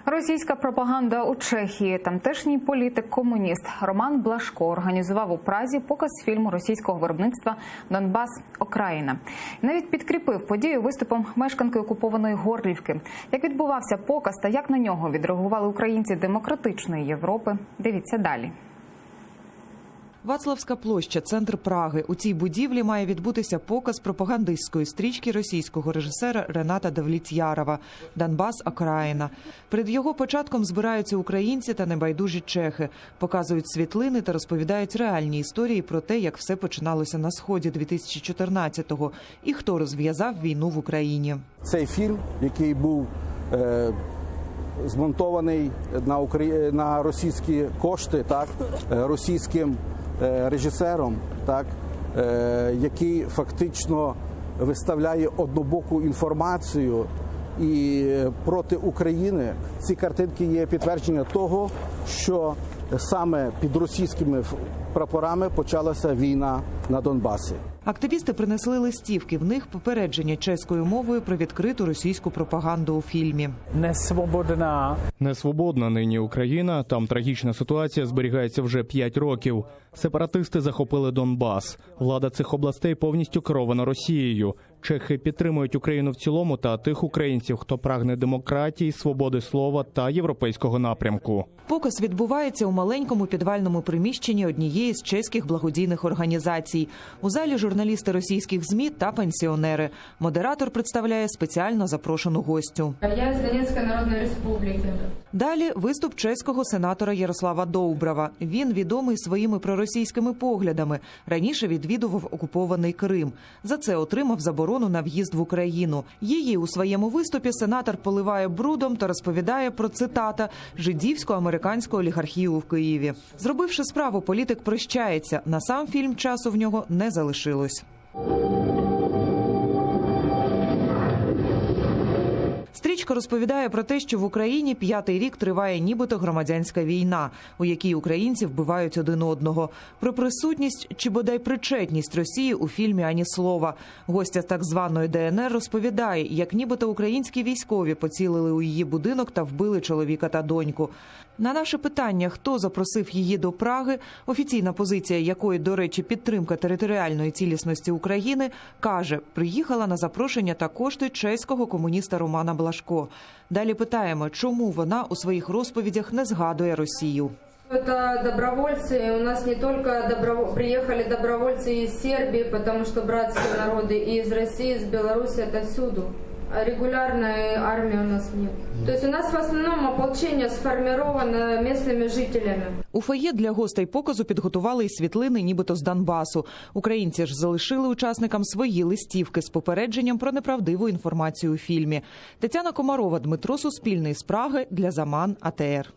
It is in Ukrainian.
Російська пропаганда у Чехії. Тамтешній політик-комуніст Роман Блашко організував у Празі показ фільму російського виробництва «Донбас. Окраїна». Навіть підкріпив подію виступом мешканки окупованої Горлівки. Як відбувався показ та як на нього відреагували українці демократичної Європи, дивіться далі. Вацлавська площа – центр Праги. У цій будівлі має відбутися показ пропагандистської стрічки російського режисера Рената Давлетьярова «Донбас. Окраїна». Перед його початком збираються українці та небайдужі чехи, показують світлини та розповідають реальні історії про те, як все починалося на Сході 2014-го і хто розв'язав війну в Україні. Цей фільм, який був змонтований на російські кошти, російським режисером, який фактично виставляє однобоку інформацію і проти України. Ці картинки є підтвердження того, що саме під російськими прапорами почалася війна на Донбасі. Активісти принесли листівки. В них попередження чеською мовою про відкриту російську пропаганду у фільмі. Несвободна нині Україна. Там трагічна ситуація зберігається вже 5 років. Сепаратисти захопили Донбас. Влада цих областей повністю керована Росією. Чехи підтримують Україну в цілому та тих українців, хто прагне демократії, свободи слова та європейського напрямку. Показ відбувається у маленькому підвальному приміщенні однієї з чеських благодійних організацій. У залі журналісти російських ЗМІ та пенсіонери. Модератор представляє спеціально запрошену гостю. Я з Донецької Народної Республіки. Далі виступ чеського сенатора Ярослава Доубрава. Він відомий своїми проросійськими поглядами. Раніше відвідував окупований Крим. За це отримав заборону на в'їзд в Україну. Її у своєму виступі сенатор поливає брудом та розповідає про, цитата, «жидівсько-американську олігархію в Києві». Зробивши справу, політик прощається. На сам фільм часу в нього не залишилось. Стрічка розповідає про те, що в Україні 5-й рік триває нібито громадянська війна, у якій українці вбивають один одного. Про присутність чи бодай причетність Росії у фільмі ані слова. Гостя з так званої ДНР розповідає, як нібито українські військові поцілили у її будинок та вбили чоловіка та доньку. На наше питання, хто запросив її до Праги, офіційна позиція якої, до речі, підтримка територіальної цілісності України, каже, приїхала на запрошення та кошти чеського комуніста Романа Блашко. Далі питаємо, чому вона у своїх розповідях не згадує Росію. Это добровольцы. У нас не только приехали добровольцы из Сербии, потому что братские народы, и из России, из Беларуси, отовсюду. Регулярной армии у нас нет. То есть у нас в основном ополчение сформировано местными жителями. У фоє для гостей показу підготували й світлини нібито з Донбасу. Українці ж залишили учасникам свої листівки з попередженням про неправдиву інформацію у фільмі. Тетяна Комарова, Дмитро Суспільний з Праги для Заман АТР.